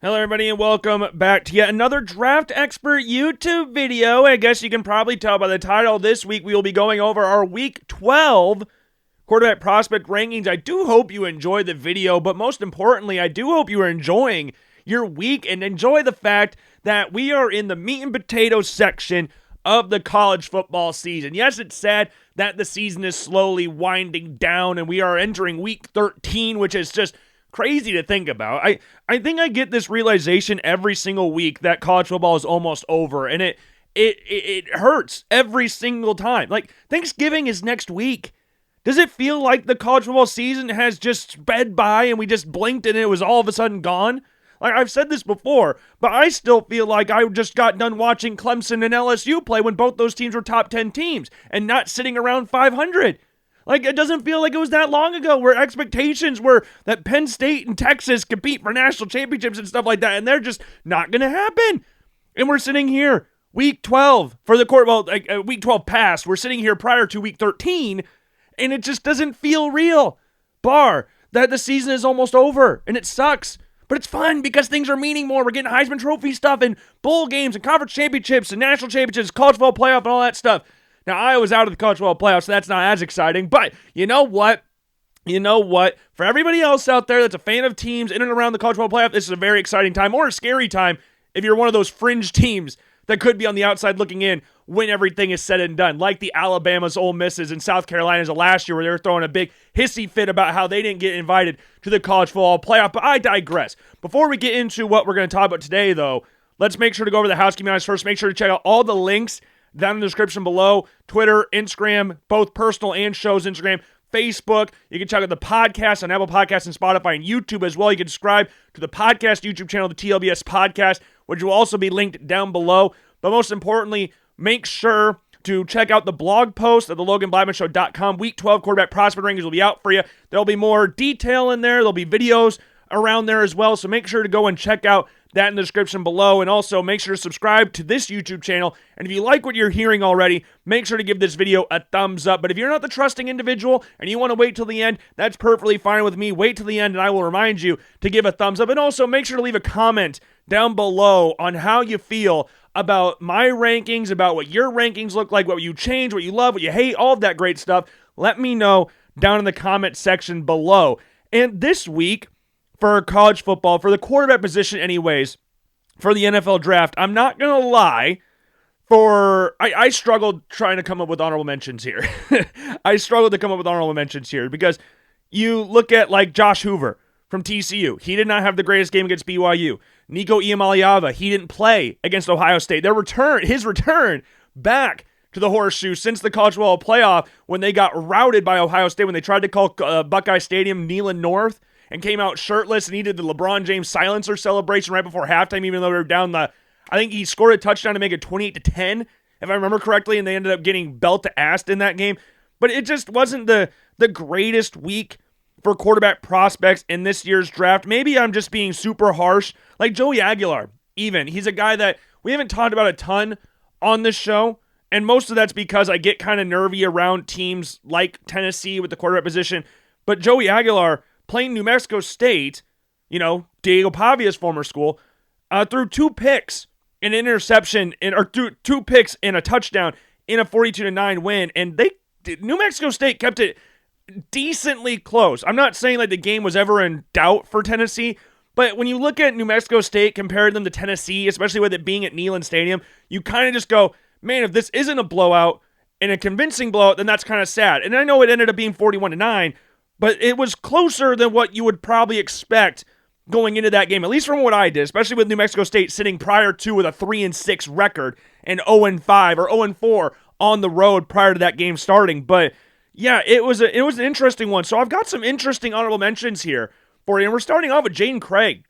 Hello everybody and welcome back to yet another Draft Expert YouTube video. I guess you can probably tell by the title, this week we will be going over our Week 12 quarterback prospect rankings. I do hope you enjoyed the video, but most importantly, I do hope you are enjoying your week and enjoy the fact that we are in the meat and potatoes section of the college football season. Yes, it's sad that the season is slowly winding down and we are entering Week 13, which is just crazy to think about. I think I get this realization every single week that college football is almost over, and it hurts every single time. Like, Thanksgiving is next week. Does it feel like the college football season has just sped by and we just blinked and it was all of a sudden gone? Like, I've said this before, but I still feel like I just got done watching Clemson and LSU play when both those teams were top 10 teams and not sitting around 500. Like, it doesn't feel like it was that long ago where expectations were that Penn State and Texas compete for national championships and stuff like that, and they're just not going to happen. And we're sitting here, Week 12, for the court, Week 12 passed. We're sitting here prior to Week 13, and it just doesn't feel real. Bar that the season is almost over, and it sucks. But it's fun because things are meaning more. We're getting Heisman Trophy stuff and bowl games and conference championships and national championships, college football playoff and all that stuff. Now, I was out of the college football playoffs, so that's not as exciting. But you know what? For everybody else out there that's a fan of teams in and around the college football playoff, this is a very exciting time or a scary time if you're one of those fringe teams that could be on the outside looking in when everything is said and done, like the Alabamas, Ole Misses, and South Carolinas of last year where they were throwing a big hissy fit about how they didn't get invited to the college football playoff. But I digress. Before we get into what we're going to talk about today, though, let's make sure to go over the housekeeping items first. Make sure to check out all the links down in the description below. Twitter, Instagram, both personal and shows Instagram, Facebook. You can check out the podcast on Apple Podcasts and Spotify and YouTube as well. You can subscribe to the podcast YouTube channel, the TLBS Podcast, which will also be linked down below. But most importantly, make sure to check out the blog post at the LoganBlackmanShow.com. Week 12 quarterback prospect rankings will be out for you. There'll be more detail in there. There'll be videos around there as well. So make sure to go and check out that in the description below, and also make sure to subscribe to this YouTube channel. And if you like what you're hearing already, make sure to give this video a thumbs up. But if you're not the trusting individual and you want to wait till the end, that's perfectly fine with me. Wait till the end and I will remind you to give a thumbs up. And also make sure to leave a comment down below on how you feel about my rankings, about what your rankings look like, what you change, what you love, what you hate, all of that great stuff. Let me know down in the comment section below. And this week, for college football, for the quarterback position anyways, for the NFL draft, I'm not going to lie, I struggled trying to come up with honorable mentions here. I struggled to come up with honorable mentions here because you look at like Josh Hoover from TCU. He did not have the greatest game against BYU. Nico Iamaleava, he didn't play against Ohio State. His return back to the horseshoe since the college football playoff when they got routed by Ohio State when they tried to call Buckeye Stadium Neyland North and came out shirtless, and he did the LeBron James silencer celebration right before halftime, even though they were down I think he scored a touchdown to make it 28-10, if I remember correctly, and they ended up getting belt-to-assed in that game. But it just wasn't the greatest week for quarterback prospects in this year's draft. Maybe I'm just being super harsh. Like Joey Aguilar, even. He's a guy that we haven't talked about a ton on this show, and most of that's because I get kind of nervy around teams like Tennessee with the quarterback position. But Joey Aguilar, playing New Mexico State, Diego Pavia's former school, threw 2 picks, an interception, or two picks and a touchdown in a 42-9 win, and New Mexico State kept it decently close. I'm not saying like the game was ever in doubt for Tennessee, but when you look at New Mexico State, comparing them to Tennessee, especially with it being at Neyland Stadium, you kind of just go, man, if this isn't a blowout and a convincing blowout, then that's kind of sad. And I know it ended up being 41-9, but it was closer than what you would probably expect going into that game, at least from what I did, especially with New Mexico State sitting prior to with a 3-6 record and 0-5 or 0-4 on the road prior to that game starting. But yeah, it was an interesting one. So I've got some interesting honorable mentions here for you. And we're starting off with Jaden Craig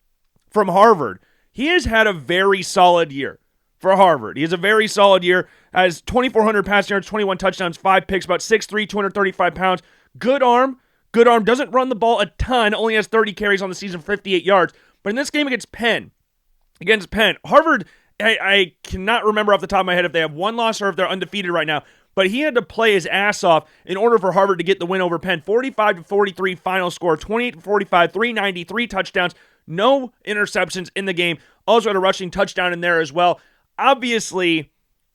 from Harvard. He has had a very solid year for Harvard. He has a very solid year, has 2,400 passing yards, 21 touchdowns, 5 picks, about 6'3", 235 pounds. Good arm, doesn't run the ball a ton, only has 30 carries on the season, 58 yards. But in this game against Penn, Harvard, I cannot remember off the top of my head if they have one loss or if they're undefeated right now, but he had to play his ass off in order for Harvard to get the win over Penn. 45-43 final score, 28-45, 390, 3 touchdowns, no interceptions in the game. Also had a rushing touchdown in there as well. Obviously,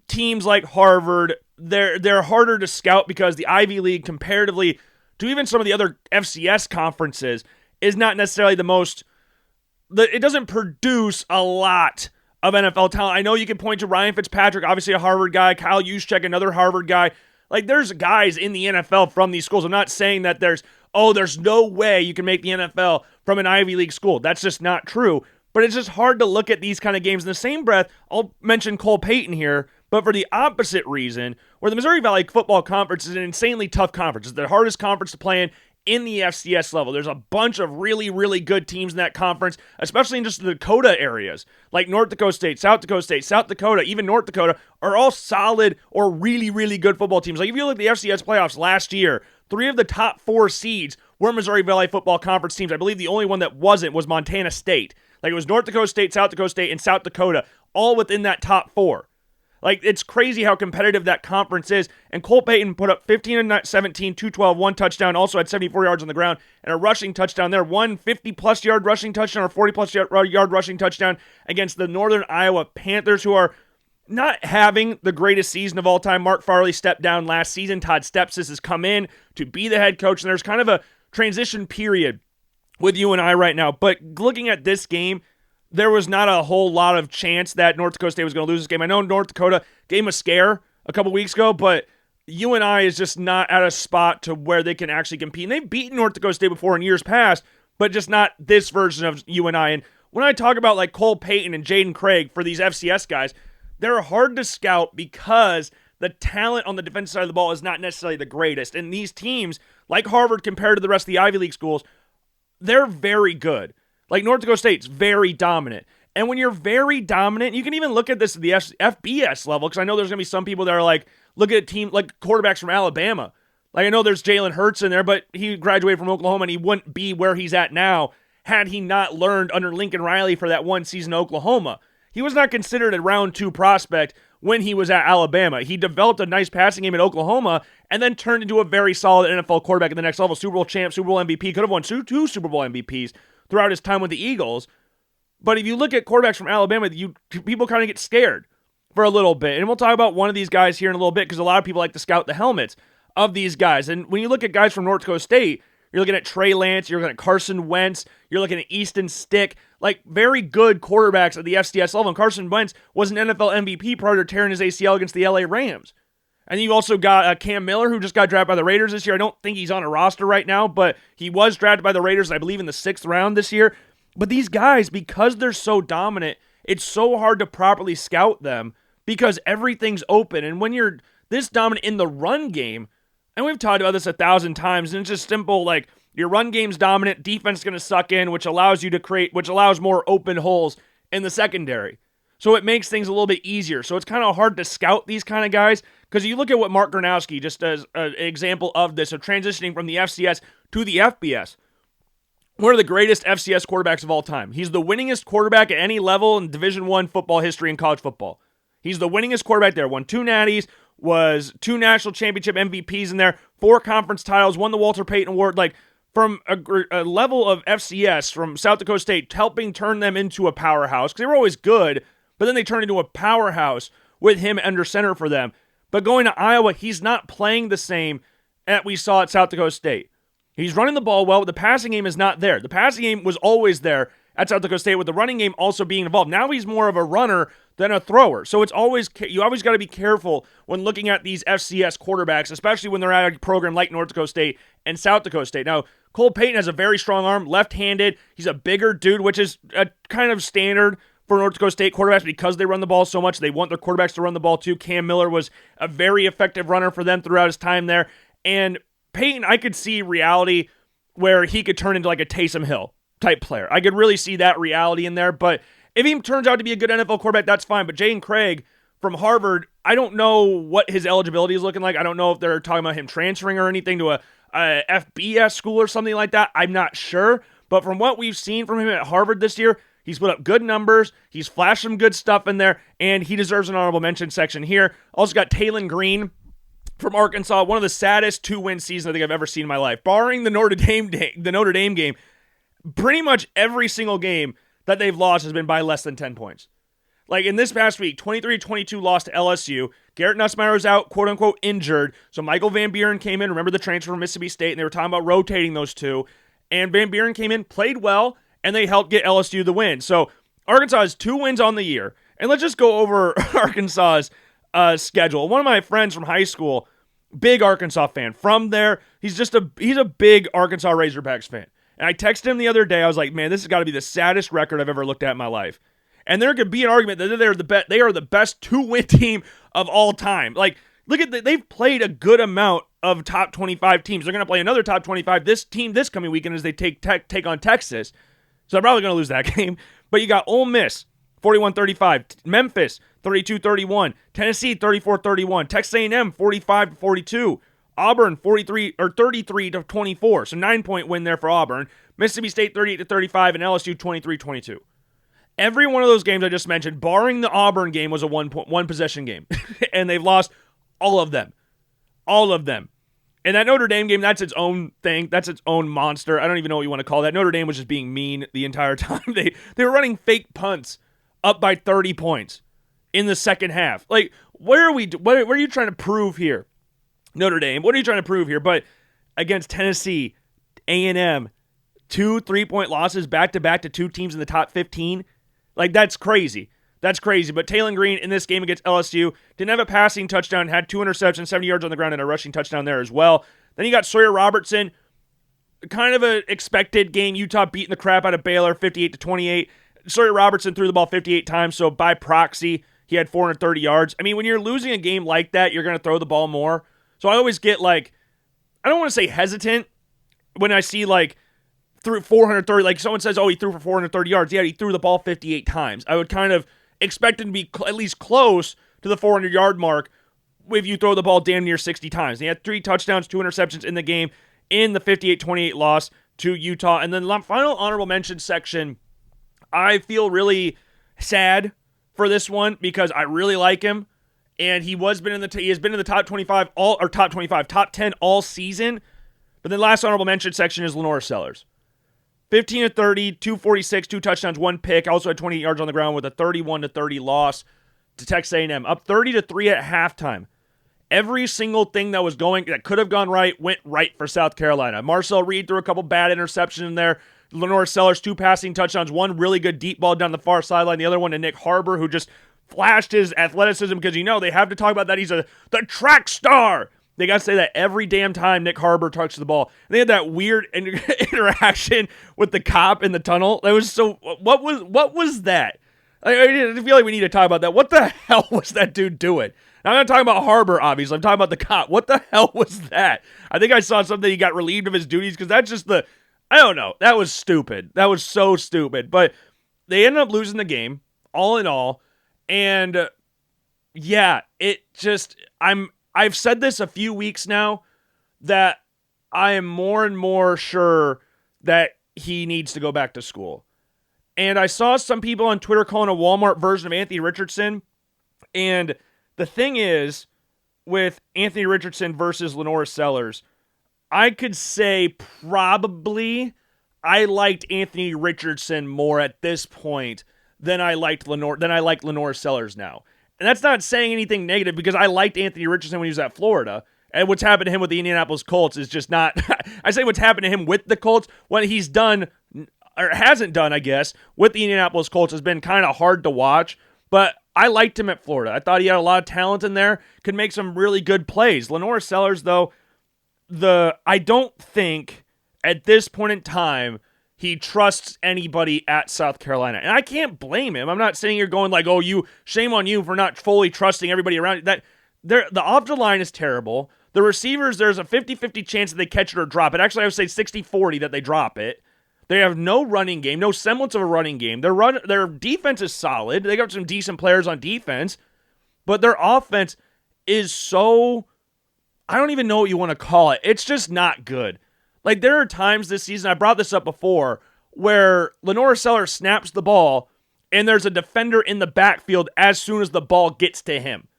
teams like Harvard, they're harder to scout because the Ivy League, comparatively to even some of the other FCS conferences, is not necessarily it doesn't produce a lot of NFL talent. I know you can point to Ryan Fitzpatrick, obviously a Harvard guy, Kyle Juszczyk, another Harvard guy. Like, there's guys in the NFL from these schools. I'm not saying that there's no way you can make the NFL from an Ivy League school. That's just not true. But it's just hard to look at these kind of games. In the same breath, I'll mention Cole Payton here, but for the opposite reason, where the Missouri Valley Football Conference is an insanely tough conference. It's the hardest conference to play in the FCS level. There's a bunch of really, really good teams in that conference, especially in just the Dakota areas, like North Dakota State, South Dakota, even North Dakota, are all solid or really, really good football teams. Like, if you look at the FCS playoffs last year, 3 of the top 4 seeds were Missouri Valley Football Conference teams. I believe the only one that wasn't was Montana State. Like, it was North Dakota State, and South Dakota, all within that top 4. Like, it's crazy how competitive that conference is. And Cole Payton put up 15-17, 212, 1 touchdown, also had 74 yards on the ground, and a rushing touchdown there. 1 50-plus yard rushing touchdown or 40-plus yard rushing touchdown against the Northern Iowa Panthers, who are not having the greatest season of all time. Mark Farley stepped down last season. Todd Stepsis has come in to be the head coach, and there's kind of a transition period with UNI right now. But looking at this game, there was not a whole lot of chance that North Dakota State was going to lose this game. I know North Dakota gave them a scare a couple weeks ago, but UNI is just not at a spot to where they can actually compete. And they've beaten North Dakota State before in years past, but just not this version of UNI. And when I talk about like Cole Payton and Jaden Craig for these FCS guys, they're hard to scout because the talent on the defensive side of the ball is not necessarily the greatest. And these teams, like Harvard compared to the rest of the Ivy League schools, they're very good. Like, North Dakota State's very dominant. And when you're very dominant, you can even look at this at the FBS level, because I know there's going to be some people that are like, look at a team like quarterbacks from Alabama. Like, I know there's Jalen Hurts in there, but he graduated from Oklahoma, and he wouldn't be where he's at now had he not learned under Lincoln Riley for that one season in Oklahoma. He was not considered a round 2 prospect when he was at Alabama. He developed a nice passing game at Oklahoma and then turned into a very solid NFL quarterback at the next level. Super Bowl champ, Super Bowl MVP, could have won two Super Bowl MVPs throughout his time with the Eagles. But if you look at quarterbacks from Alabama, people kind of get scared for a little bit. And we'll talk about one of these guys here in a little bit, because a lot of people like to scout the helmets of these guys. And when you look at guys from North Dakota State, you're looking at Trey Lance, you're looking at Carson Wentz, you're looking at Easton Stick, like very good quarterbacks at the FCS level. And Carson Wentz was an NFL MVP prior to tearing his ACL against the LA Rams. And you also got Cam Miller, who just got drafted by the Raiders this year. I don't think he's on a roster right now, but he was drafted by the Raiders, I believe, in the 6th round this year. But these guys, because they're so dominant, it's so hard to properly scout them because everything's open. And when you're this dominant in the run game, and we've talked about this 1,000 times, and it's just simple, like, your run game's dominant, defense is going to suck in, which allows more open holes in the secondary. So it makes things a little bit easier. So it's kind of hard to scout these kind of guys, because you look at what Mark Gronowski, just as an example of this, of transitioning from the FCS to the FBS, one of the greatest FCS quarterbacks of all time. He's the winningest quarterback at any level in Division I football history in college football. He's the winningest quarterback there. Won 2 natties, was 2 national championship MVPs in there, 4 conference titles, won the Walter Payton Award. Like, from a level of FCS from South Dakota State, helping turn them into a powerhouse, because they were always good, but then they turned into a powerhouse with him under center for them. But going to Iowa, he's not playing the same that we saw at South Dakota State. He's running the ball well, but the passing game is not there. The passing game was always there at South Dakota State, with the running game also being involved. Now he's more of a runner than a thrower. So you always got to be careful when looking at these FCS quarterbacks, especially when they're at a program like North Dakota State and South Dakota State. Now, Cole Payton has a very strong arm, left-handed. He's a bigger dude, which is a kind of standard for North Dakota State quarterbacks because they run the ball so much. They want their quarterbacks to run the ball too. Cam Miller was a very effective runner for them throughout his time there. And Payton, I could see reality where he could turn into like a Taysom Hill type player. I could really see that reality in there. But if he turns out to be a good NFL quarterback, that's fine. But Jaden Craig from Harvard, I don't know what his eligibility is looking like. I don't know if they're talking about him transferring or anything to a FBS school or something like that. I'm not sure. But from what we've seen from him at Harvard this year, he's put up good numbers. He's flashed some good stuff in there, and he deserves an honorable mention section here. Also got Taylon Green from Arkansas, one of the saddest 2-win seasons I think I've ever seen in my life, barring the Notre Dame game. pretty much every single game that they've lost has been by less than 10 points. Like in this past week, 23-22 loss to LSU. Garrett Nussmeier was out, quote-unquote, injured. So Michael Van Buren came in. Remember the transfer from Mississippi State, and they were talking about rotating those two. And Van Buren came in, played well, and they helped get LSU the win. So Arkansas has 2 wins on the year. And let's just go over Arkansas's schedule. One of my friends from high school, big Arkansas fan. From there, he's a big Arkansas Razorbacks fan. And I texted him the other day. I was like, man, this has got to be the saddest record I've ever looked at in my life. And there could be an argument that they are the best 2-win team of all time. Like, look at they've played a good amount of top 25 teams. They're going to play another top 25 this coming weekend as they take on Texas. So they're probably going to lose that game. But you got Ole Miss 41-35, Memphis 32-31, Tennessee 34-31, Texas A&M 45-42, Auburn 33-24. So 9-point win there for Auburn. Mississippi State 38-35 and LSU 23-22. Every one of those games I just mentioned, barring the Auburn game, was a one possession game. And they've lost all of them. All of them. And that Notre Dame game, that's its own thing. That's its own monster. I don't even know what you want to call that. Notre Dame was just being mean the entire time. They were running fake punts up by 30 points in the second half. Like, what are you trying to prove here? Notre Dame, what are you trying to prove here? But against Tennessee, A&M, 2 3-point losses back-to-back to 2 teams in the top 15. Like, that's crazy. That's crazy. But Taylon Green in this game against LSU didn't have a passing touchdown, had 2 interceptions, 70 yards on the ground, and a rushing touchdown there as well. Then you got Sawyer Robertson, kind of an expected game. Utah beating the crap out of Baylor, 58-28. Sawyer Robertson threw the ball 58 times, so by proxy, he had 430 yards. I mean, when you're losing a game like that, you're going to throw the ball more. So I always get, like, I don't want to say hesitant when I see, like, threw 430, like someone says, oh, he threw for 430 yards. Yeah, he threw the ball 58 times. I would kind of expect him to be at least close to the 400-yard mark if you throw the ball damn near 60 times. And he had 3 touchdowns, 2 interceptions in the game in the 58-28 loss to Utah. And then the final honorable mention section, I feel really sad for this one because I really like him. And he has been in the top 25 top 10 all season. But then last honorable mention section is Lenore Sellers. 15-30, 246, 2 touchdowns, 1 pick. Also had 28 yards on the ground with a 31-30 loss to Texas A&M. Up 30-3 at halftime. Every single thing that could have gone right went right for South Carolina. Marcel Reed threw a couple bad interceptions in there. Lenore Sellers, 2 passing touchdowns, 1 really good deep ball down the far sideline. The other one to Nick Harbor, who just flashed his athleticism because, they have to talk about that. He's the track star. They got to say that every damn time Nick Harbor touched the ball. And they had that weird interaction with the cop in the tunnel. That was so. What was that? I feel like we need to talk about that. What the hell was that dude doing? Now, I'm not talking about Harbor, obviously. I'm talking about the cop. What the hell was that? I think I saw something. He got relieved of his duties because that's just I don't know. That was stupid. That was so stupid. But they ended up losing the game, all in all. And yeah, I've said this a few weeks now that I am more and more sure that he needs to go back to school. And I saw some people on Twitter calling a Walmart version of Anthony Richardson. And the thing is, with Anthony Richardson versus Lenore Sellers, I could say probably I liked Anthony Richardson more at this point than I like Lenore Sellers now. And that's not saying anything negative because I liked Anthony Richardson when he was at Florida. And what's happened to him with the Indianapolis Colts is just not... I say what's happened to him with the Colts. What he's done, or hasn't done, I guess, with the Indianapolis Colts has been kind of hard to watch. But I liked him at Florida. I thought he had a lot of talent in there. Could make some really good plays. Lenore Sellers, though, I don't think at this point in time he trusts anybody at South Carolina. And I can't blame him. I'm not sitting here going like, oh, shame on you for not fully trusting everybody around you. The offensive line is terrible. The receivers, there's a 50-50 chance that they catch it or drop it. Actually, I would say 60-40 that they drop it. They have no running game, no semblance of a running game. Their defense is solid. They got some decent players on defense. But their offense is so... I don't even know what you want to call it. It's just not good. Like, there are times this season, I brought this up before, where Lenore Sellers snaps the ball, and there's a defender in the backfield as soon as the ball gets to him.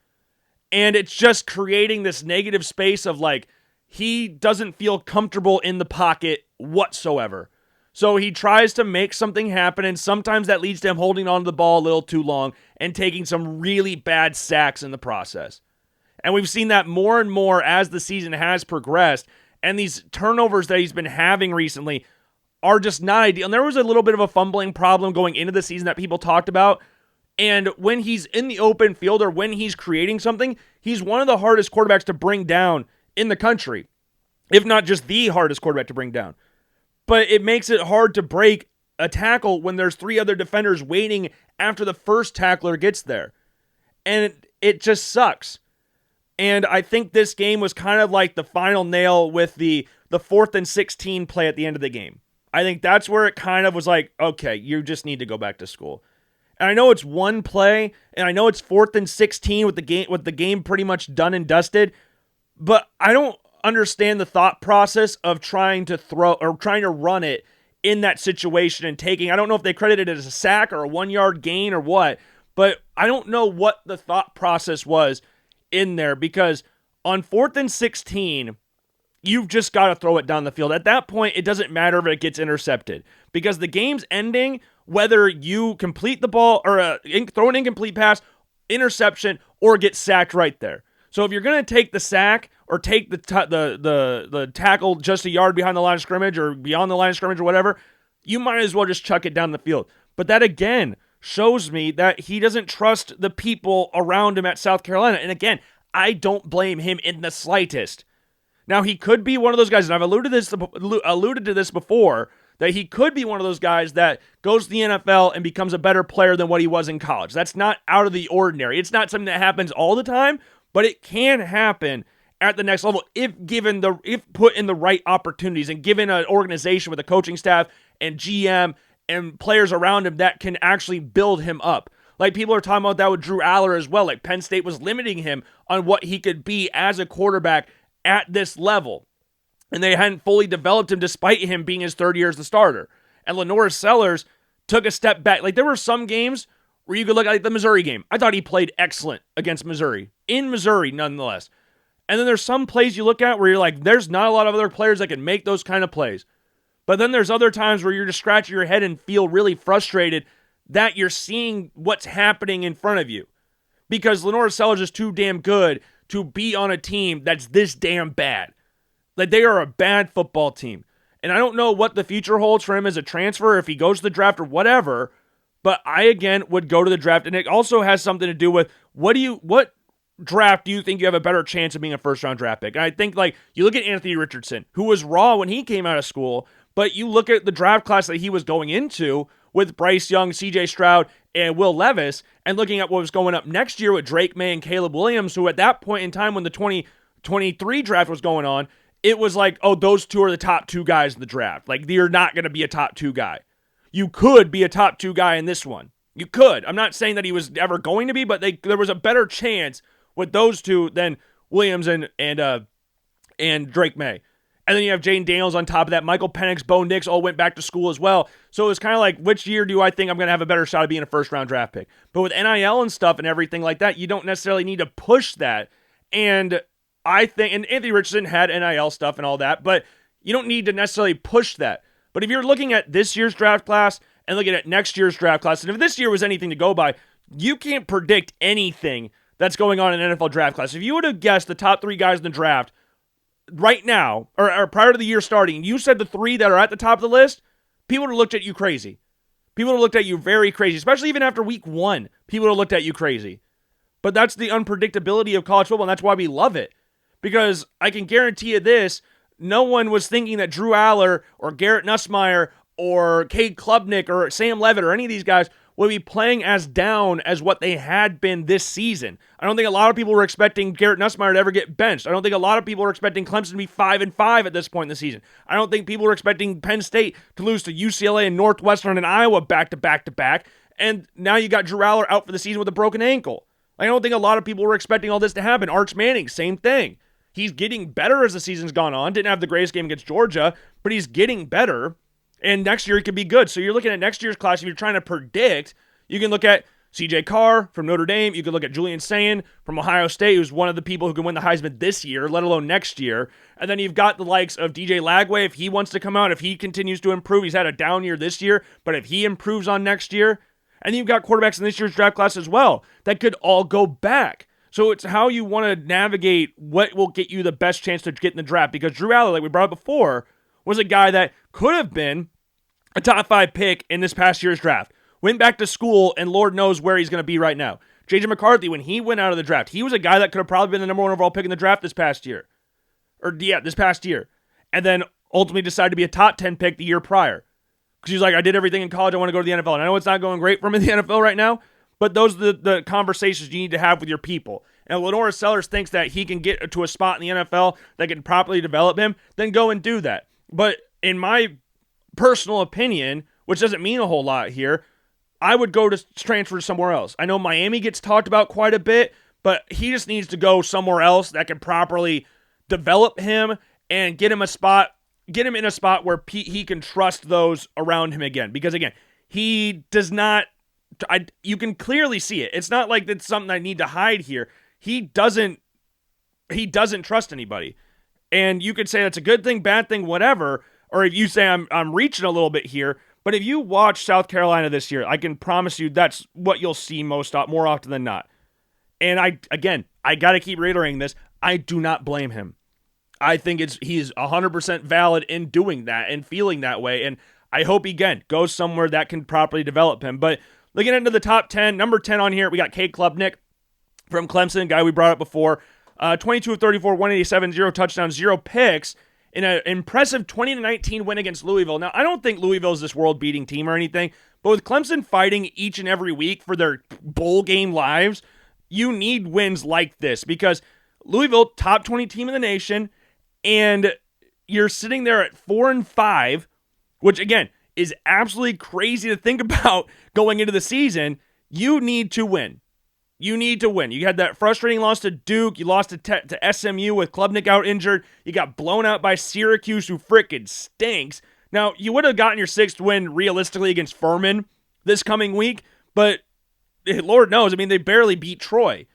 And it's just creating this negative space of, like, he doesn't feel comfortable in the pocket whatsoever. So he tries to make something happen, and sometimes that leads to him holding on to the ball a little too long and taking some really bad sacks in the process. And we've seen that more and more as the season has progressed, and these turnovers that he's been having recently are just not ideal. And there was a little bit of a fumbling problem going into the season that people talked about, and when he's in the open field or when he's creating something, he's one of the hardest quarterbacks to bring down in the country, if not just the hardest quarterback to bring down. But it makes it hard to break a tackle when there's 3 other defenders waiting after the first tackler gets there. And it just sucks. And I think this game was kind of like the final nail with the 4th and 16 play at the end of the game. I think that's where it kind of was like, okay, you just need to go back to school. And I know it's one play, and I know it's 4th and 16 with the game pretty much done and dusted, but I don't understand the thought process of trying to run it in that situation and taking, I don't know if they credited it as a sack or a 1-yard gain or what, but I don't know what the thought process was in there, because on 4th and 16, you've just got to throw it down the field. At that point, it doesn't matter if it gets intercepted, because the game's ending whether you complete the ball or throw an incomplete pass, interception, or get sacked right there. So if you're going to take the sack or take the tackle just a yard behind the line of scrimmage or beyond the line of scrimmage or whatever, you might as well just chuck it down the field. But that, again, shows me that he doesn't trust the people around him at South Carolina. And again, I don't blame him in the slightest. Now, he could be one of those guys, and I've alluded to this before, that he could be one of those guys that goes to the NFL and becomes a better player than what he was in college. That's not out of the ordinary. It's not something that happens all the time, but it can happen at the next level if put in the right opportunities and given an organization with a coaching staff and GM and players around him that can actually build him up. Like, people are talking about that with Drew Aller as well. Like, Penn State was limiting him on what he could be as a quarterback at this level. And they hadn't fully developed him despite him being his 3rd year as the starter. And Lenore Sellers took a step back. Like, there were some games where you could look at the Missouri game. I thought he played excellent against Missouri. In Missouri, nonetheless. And then there's some plays you look at where you're like, there's not a lot of other players that can make those kind of plays. But then there's other times where you're just scratching your head and feel really frustrated that you're seeing what's happening in front of you. Because Lenore Sellers is too damn good to be on a team that's this damn bad. Like, they are a bad football team. And I don't know what the future holds for him as a transfer, if he goes to the draft or whatever, but I, again, would go to the draft. And it also has something to do with what draft do you think you have a better chance of being a first-round draft pick? And I think, like, you look at Anthony Richardson, who was raw when he came out of school, but you look at the draft class that he was going into with Bryce Young, CJ Stroud, and Will Levis, and looking at what was going up next year with Drake May and Caleb Williams, who at that point in time when the 2023 draft was going on, it was like, oh, those two are the top 2 guys in the draft. Like, you're not going to be a top 2 guy. You could be a top 2 guy in this one. You could. I'm not saying that he was ever going to be, but there was a better chance with those two than Williams and Drake May. And then you have Jaden Daniels on top of that. Michael Penix, Bo Nix all went back to school as well. So it was kind of like, which year do I think I'm going to have a better shot of being a first-round draft pick? But with NIL and stuff and everything like that, you don't necessarily need to push that. And I think, and Anthony Richardson had NIL stuff and all that, but you don't need to necessarily push that. But if you're looking at this year's draft class and looking at next year's draft class, and if this year was anything to go by, you can't predict anything that's going on in an NFL draft class. If you would have guessed the top 3 guys in the draft right now, or prior to the year starting, you said the 3 that are at the top of the list, people would have looked at you crazy. People would have looked at you very crazy, especially even after week 1. People would have looked at you crazy. But that's the unpredictability of college football, and that's why we love it. Because I can guarantee you this, no one was thinking that Drew Aller or Garrett Nussmeier or Cade Klubnik or Sam Levitt or any of these guys would be playing as down as what they had been this season. I don't think a lot of people were expecting Garrett Nussmeier to ever get benched. I don't think a lot of people were expecting Clemson to be 5-5 at this point in the season. I don't think people were expecting Penn State to lose to UCLA and Northwestern and Iowa back-to-back-to-back. And now you got Drew Aller out for the season with a broken ankle. I don't think a lot of people were expecting all this to happen. Arch Manning, same thing. He's getting better as the season's gone on. Didn't have the greatest game against Georgia, but he's getting better. And next year he could be good. So you're looking at next year's class. If you're trying to predict, you can look at CJ Carr from Notre Dame. You could look at Julian Sayin from Ohio State, who's one of the people who can win the Heisman this year, let alone next year. And then you've got the likes of DJ Lagway, if he wants to come out, if he continues to improve. He's had a down year this year, but if he improves on next year. And then you've got quarterbacks in this year's draft class as well that could all go back. So it's how you want to navigate what will get you the best chance to get in the draft. Because Drew Allar, like we brought up before, was a guy that could have been a top 5 pick in this past year's draft. Went back to school, and Lord knows where he's going to be right now. J.J. McCarthy, when he went out of the draft, he was a guy that could have probably been the number 1 overall pick in the draft this past year. This past year. And then ultimately decided to be a top 10 pick the year prior. Because he's like, I did everything in college, I want to go to the NFL. And I know it's not going great for him in the NFL right now, but those are the conversations you need to have with your people. And if Lenora Sellers thinks that he can get to a spot in the NFL that can properly develop him, then go and do that. But in my personal opinion, which doesn't mean a whole lot here, I would go to transfer somewhere else. I know Miami gets talked about quite a bit, but he just needs to go somewhere else that can properly develop him and get him in a spot where he can trust those around him again. Because again, he does not, you can clearly see it. It's not like it's something I need to hide here. He doesn't trust anybody. And you could say that's a good thing, bad thing, whatever. Or if you say I'm reaching a little bit here, but if you watch South Carolina this year, I can promise you that's what you'll see more often than not. And I got to keep reiterating this. I do not blame him. I think he's 100% valid in doing that and feeling that way. And I hope he, again, goes somewhere that can properly develop him. But looking into the top 10, number 10 on here, we got Cade Klubnik from Clemson, guy we brought up before. 22 of 34, 187, 0 touchdowns, 0 picks. In an impressive 20-19 win against Louisville. Now, I don't think Louisville is this world-beating team or anything, but with Clemson fighting each and every week for their bowl game lives, you need wins like this because Louisville, top 20 team in the nation, and you're sitting there at 4-5, which, again, is absolutely crazy to think about going into the season. You need to win. You need to win. You had that frustrating loss to Duke. You lost to SMU with Klubnik out injured. You got blown out by Syracuse, who frickin' stinks. Now, you would have gotten your 6th win realistically against Furman this coming week, but Lord knows, I mean, they barely beat Troy.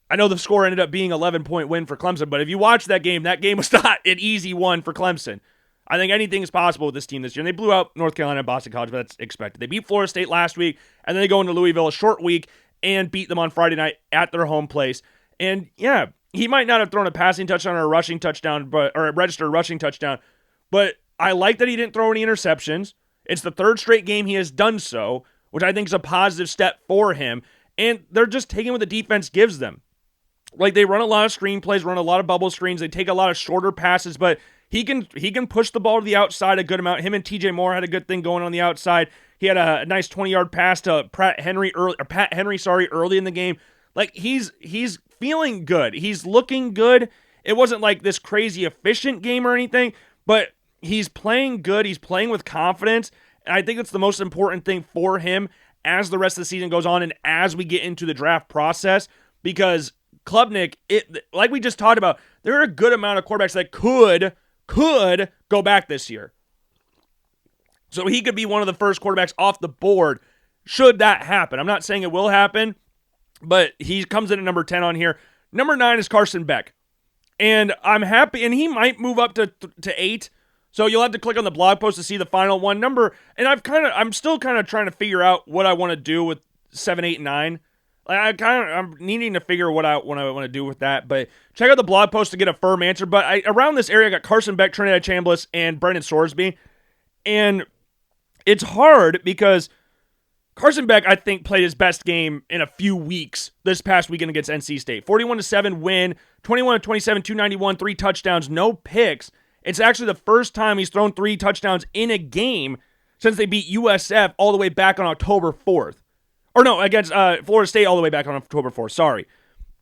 I know the score ended up being 11-point win for Clemson, but if you watch that game was not an easy one for Clemson. I think anything is possible with this team this year. And they blew out North Carolina and Boston College, but that's expected. They beat Florida State last week, and then they go into Louisville, a short week, and beat them on Friday night at their home place. And yeah, he might not have thrown a passing touchdown or a rushing touchdown, or a registered rushing touchdown, but I like that he didn't throw any interceptions. It's the 3rd straight game he has done so, which I think is a positive step for him. And they're just taking what the defense gives them. Like, they run a lot of screen plays, run a lot of bubble screens. They take a lot of shorter passes, but he can push the ball to the outside a good amount. Him and TJ Moore had a good thing going on the outside. He had a nice 20-yard pass to Pat Henry early in the game. Like, he's feeling good. He's looking good. It wasn't like this crazy efficient game or anything, but he's playing good. He's playing with confidence, and I think that's the most important thing for him as the rest of the season goes on and as we get into the draft process, because Klubnik, like we just talked about, there are a good amount of quarterbacks that could go back this year. So he could be one of the first quarterbacks off the board should that happen. I'm not saying it will happen, but he comes in at number 10 on here. Number 9 is Carson Beck. And I'm happy, and he might move up to 8. So you'll have to click on the blog post to see the final one number. And I'm still kind of trying to figure out what I want to do with 7, 8, and 9. I'm needing to figure what I want to do with that. But check out the blog post to get a firm answer. But around this area, I got Carson Beck, Trinidad Chambliss, and Brendan Sorsby. And it's hard because Carson Beck, I think, played his best game in a few weeks this past weekend against NC State. 41-7 win, 21-27, 291, 3 touchdowns, no picks. It's actually the first time he's thrown 3 touchdowns in a game since they beat USF all the way back on October 4th. Or no, against Florida State all the way back on October 4th, sorry.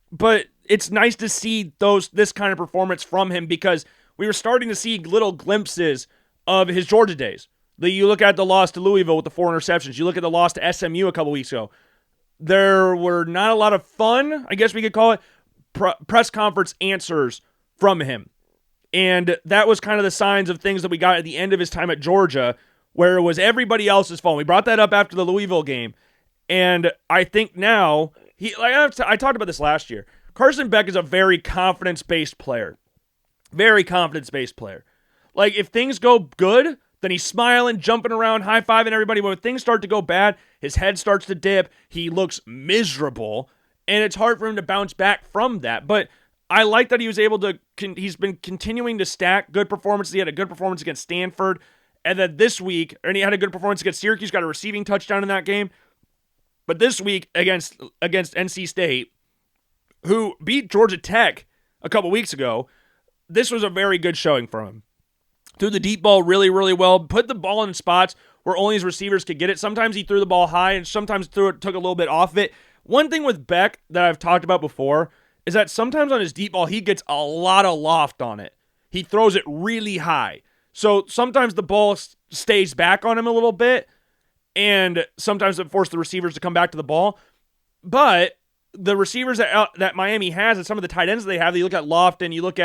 But it's nice to see this kind of performance from him because we were starting to see little glimpses of his Georgia days. You look at the loss to Louisville with the 4 interceptions. You look at the loss to SMU a couple weeks ago. There were not a lot of fun, I guess we could call it, press conference answers from him. And that was kind of the signs of things that we got at the end of his time at Georgia, where it was everybody else's fault. We brought that up after the Louisville game. And I think now, I talked about this last year. Carson Beck is a very confidence-based player. Very confidence-based player. Like, if things go good, then he's smiling, jumping around, high-fiving everybody. But when things start to go bad, his head starts to dip. He looks miserable. And it's hard for him to bounce back from that. But I like that he was able to, he's been continuing to stack good performances. He had a good performance against Stanford. And then this week, and he had a good performance against Syracuse, got a receiving touchdown in that game. But this week against NC State, who beat Georgia Tech a couple weeks ago, this was a very good showing for him. Threw the deep ball really, really well. Put the ball in spots where only his receivers could get it. Sometimes he threw the ball high, and sometimes took a little bit off of it. One thing with Beck that I've talked about before is that sometimes on his deep ball, he gets a lot of loft on it. He throws it really high. So sometimes the ball stays back on him a little bit, and sometimes it forces the receivers to come back to the ball. But the receivers that Miami has and some of the tight ends they have, you look at Lofton, you look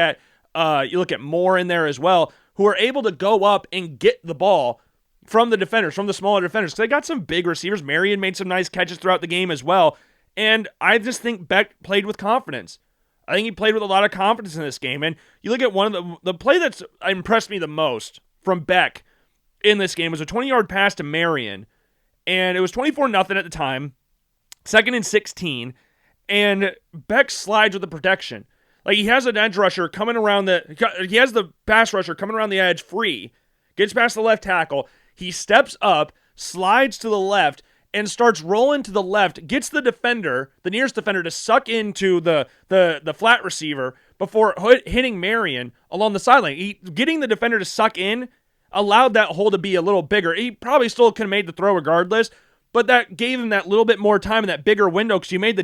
at Moore in there as well, who are able to go up and get the ball from the defenders, from the smaller defenders. Because they got some big receivers. Marion made some nice catches throughout the game as well. And I just think Beck played with confidence. I think he played with a lot of confidence in this game. And you look at one of the play that's impressed me the most from Beck in this game was a 20-yard pass to Marion. And it was 24-0 at the time, 2nd and 16, and Beck slides with the protection. Like, he has an edge rusher coming around he has the pass rusher coming around the edge free, gets past the left tackle, he steps up, slides to the left, and starts rolling to the left, gets the defender, the nearest defender, to suck into the flat receiver before hitting Marion along the sideline. Getting the defender to suck in allowed that hole to be a little bigger. He probably still could have made the throw regardless, but that gave him that little bit more time in that bigger window because you made the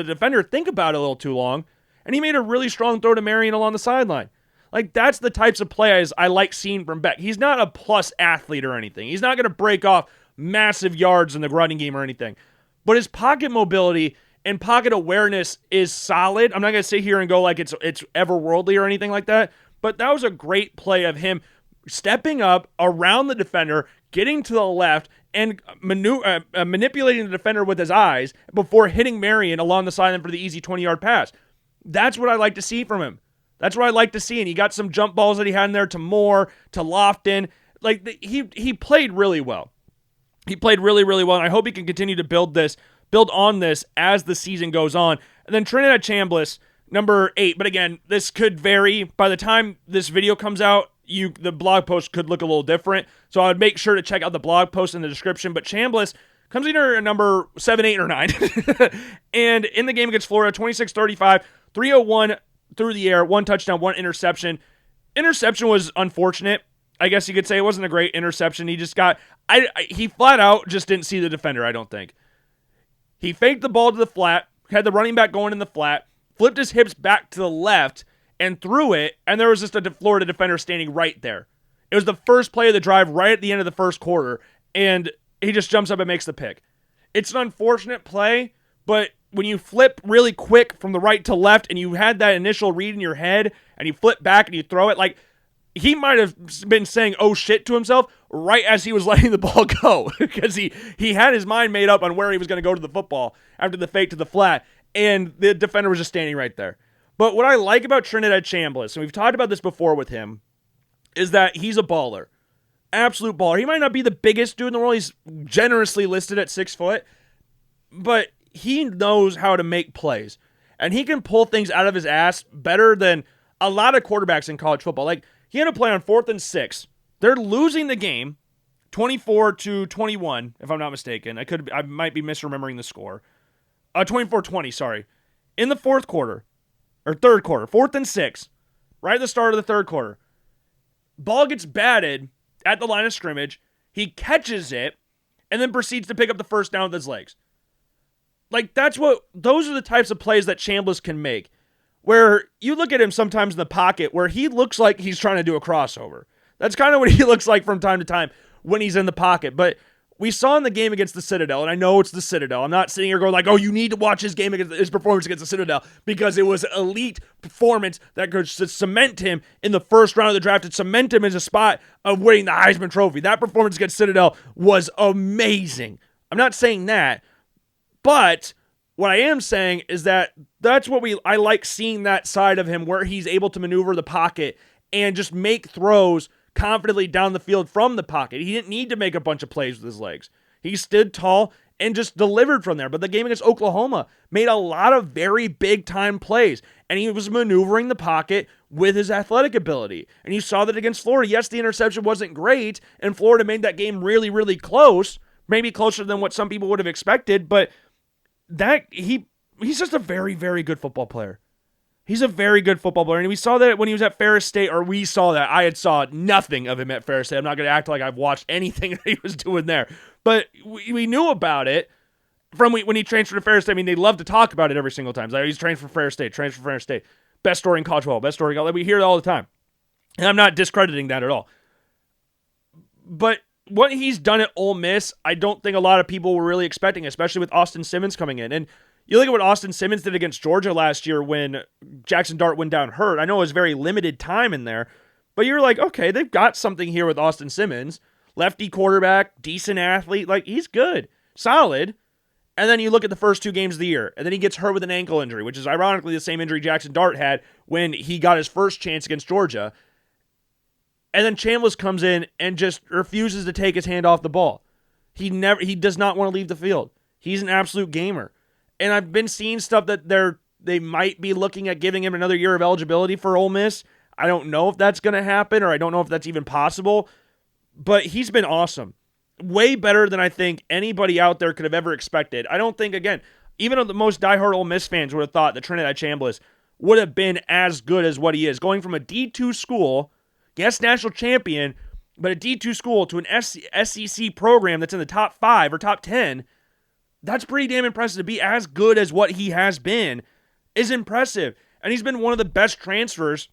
defender think about it a little too long, and he made a really strong throw to Marion along the sideline. Like, that's the types of plays I like seeing from Beck. He's not a plus athlete or anything. He's not going to break off massive yards in the running game or anything, but his pocket mobility and pocket awareness is solid. I'm not going to sit here and go like it's everworldly or anything like that, but that was a great play of him stepping up around the defender, getting to the left, and manipulating the defender with his eyes before hitting Marion along the sideline for the easy 20-yard pass. That's what I like to see from him. That's what I like to see, and he got some jump balls that he had in there to Moore, to Lofton. Like, he played really well. He played really, really well, and I hope he can continue to build on this as the season goes on. And then Trinidad Chambliss, number 8. But again, this could vary. By the time this video comes out, the blog post could look a little different. So I would make sure to check out the blog post in the description. But Chambliss comes either at number 7, 8, or 9. And in the game against Florida, 26-35, 301 through the air, 1 touchdown, 1 interception. Interception was unfortunate. I guess you could say it wasn't a great interception. He just he flat out just didn't see the defender, I don't think. He faked the ball to the flat, had the running back going in the flat, flipped his hips back to the left, and threw it, and there was just a Florida defender standing right there. It was the first play of the drive right at the end of the first quarter, and he just jumps up and makes the pick. It's an unfortunate play, but when you flip really quick from the right to left, and you had that initial read in your head, and you flip back and you throw it, like, he might have been saying, oh shit, to himself right as he was letting the ball go, because he had his mind made up on where he was going to go to the football after the fake to the flat, and the defender was just standing right there. But what I like about Trinidad Chambliss, and we've talked about this before with him, is that he's a baller. Absolute baller. He might not be the biggest dude in the world. He's generously listed at 6 foot, but he knows how to make plays. And he can pull things out of his ass better than a lot of quarterbacks in college football. Like, he had a play on 4th and 6. They're losing the game, 24-21, if I'm not mistaken. I might be misremembering the score. 24-20, sorry. In the third quarter, 4th and 6, right at the start of the third quarter. Ball gets batted at the line of scrimmage. He catches it and then proceeds to pick up the first down with his legs. Like, those are the types of plays that Chambliss can make, where you look at him sometimes in the pocket where he looks like he's trying to do a crossover. That's kind of what he looks like from time to time when he's in the pocket. But we saw in the game against the Citadel, and I know it's the Citadel. I'm not sitting here going like, oh, you need to watch his performance against the Citadel, because it was elite performance that could cement him in the first round of the draft and cement him in a spot of winning the Heisman Trophy. That performance against Citadel was amazing. I'm not saying that, But what I am saying is that that's what I like seeing that side of him where he's able to maneuver the pocket and just make throws confidently down the field from the pocket. He didn't need to make a bunch of plays with his legs. He stood tall and just delivered from there. But the game against Oklahoma made a lot of very big-time plays, and he was maneuvering the pocket with his athletic ability. And you saw that against Florida. Yes, the interception wasn't great, and Florida made that game really, really close, maybe closer than what some people would have expected, but he's just a very, very good football player. He's a very good football player, and we saw that when he was at Ferris State, or we saw that. I had saw nothing of him at Ferris State. I'm not going to act like I've watched anything that he was doing there, but we knew about it from when he transferred to Ferris State. I mean, they love to talk about it every single time. It's like, he's transferred from Ferris State, best story in college football, best story in college. We hear it all the time, and I'm not discrediting that at all. But what he's done at Ole Miss, I don't think a lot of people were really expecting, especially with Austin Simmons coming in. And you look at what Austin Simmons did against Georgia last year when Jackson Dart went down hurt. I know it was very limited time in there, but you're like, okay, they've got something here with Austin Simmons. Lefty quarterback, decent athlete, like he's good, solid. And then you look at the first 2 games of the year, and then he gets hurt with an ankle injury, which is ironically the same injury Jackson Dart had when he got his first chance against Georgia. And then Chambliss comes in and just refuses to take his hand off the ball. He does not want to leave the field. He's an absolute gamer. And I've been seeing stuff that they might be looking at giving him another year of eligibility for Ole Miss. I don't know if that's going to happen, or I don't know if that's even possible. But he's been awesome. Way better than I think anybody out there could have ever expected. I don't think, again, even the most diehard Ole Miss fans would have thought that Trinidad Chambliss would have been as good as what he is. Going from a D2 school, yes, national champion, but a D2 school to an SEC program that's in the top 5 or top 10, that's pretty damn impressive. To be as good as what he has been is impressive. And he's been one of the best transfers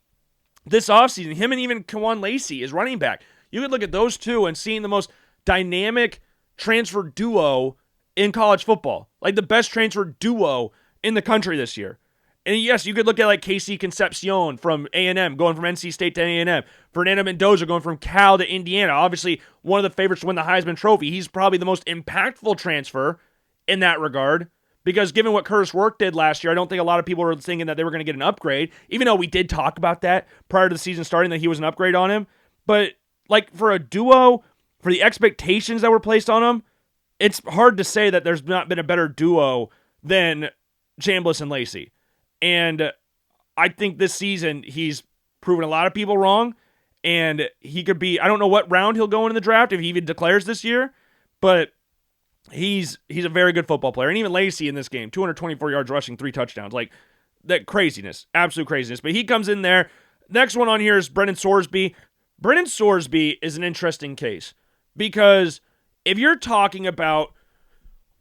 this offseason. Him and even Kawan Lacey is running back. You could look at those two and seeing the most dynamic transfer duo in college football. Like the best transfer duo in the country this year. And yes, you could look at like Casey Concepcion from A&M, going from NC State to A&M. Fernando Mendoza going from Cal to Indiana. Obviously, one of the favorites to win the Heisman Trophy. He's probably the most impactful transfer in that regard. Because given what Curtis Work did last year, I don't think a lot of people were thinking that they were going to get an upgrade. Even though we did talk about that prior to the season starting, that he was an upgrade on him. But like for a duo, for the expectations that were placed on him, it's hard to say that there's not been a better duo than Chambliss and Lacey. And I think this season he's proven a lot of people wrong, and he could be, I don't know what round he'll go in the draft if he even declares this year, but he's a very good football player. And even Lacey in this game, 224 yards rushing, 3 touchdowns, like that craziness, absolute craziness. But he comes in there. Next one on here is Brendan Sorsby. Brendan Sorsby is an interesting case because if you're talking about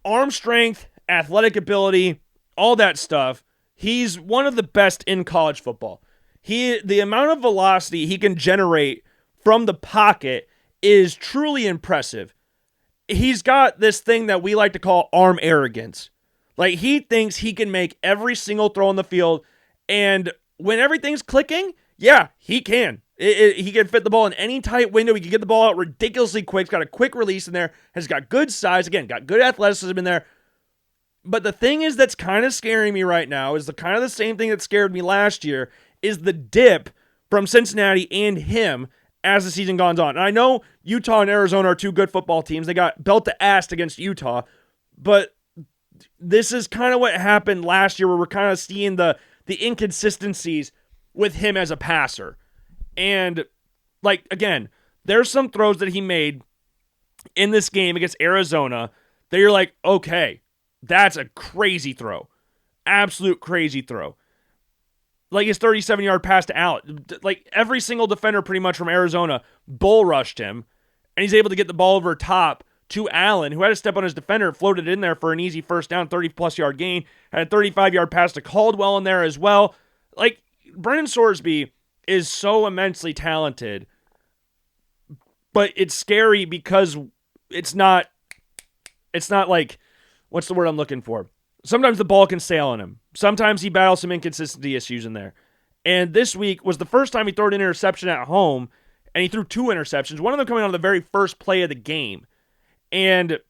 arm strength, athletic ability, all that stuff, he's one of the best in college football. The amount of velocity he can generate from the pocket is truly impressive. He's got this thing that we like to call arm arrogance. Like he thinks he can make every single throw on the field, and when everything's clicking, yeah, he can. He can fit the ball in any tight window. He can get the ball out ridiculously quick. He's got a quick release in there. Has got good size. Again, got good athleticism in there. But the thing is that's kind of scaring me right now is the kind of the same thing that scared me last year is the dip from Cincinnati and him as the season goes on. And I know Utah and Arizona are 2 good football teams. They got belt to ass against Utah. But this is kind of what happened last year where we're kind of seeing the inconsistencies with him as a passer. And, like, again, there's some throws that he made in this game against Arizona that you're like, okay, that's a crazy throw. Absolute crazy throw. Like his 37-yard pass to Allen. Like every single defender pretty much from Arizona bull rushed him, and he's able to get the ball over top to Allen, who had to step on his defender, floated in there for an easy first down, 30-plus yard gain. Had a 35-yard pass to Caldwell in there as well. Like, Brendan Sorsby is so immensely talented, but it's scary because it's not like, what's the word I'm looking for? Sometimes the ball can sail on him. Sometimes he battles some inconsistency issues in there. And this week was the first time he threw an interception at home, and he threw 2 interceptions, one of them coming on the very first play of the game. And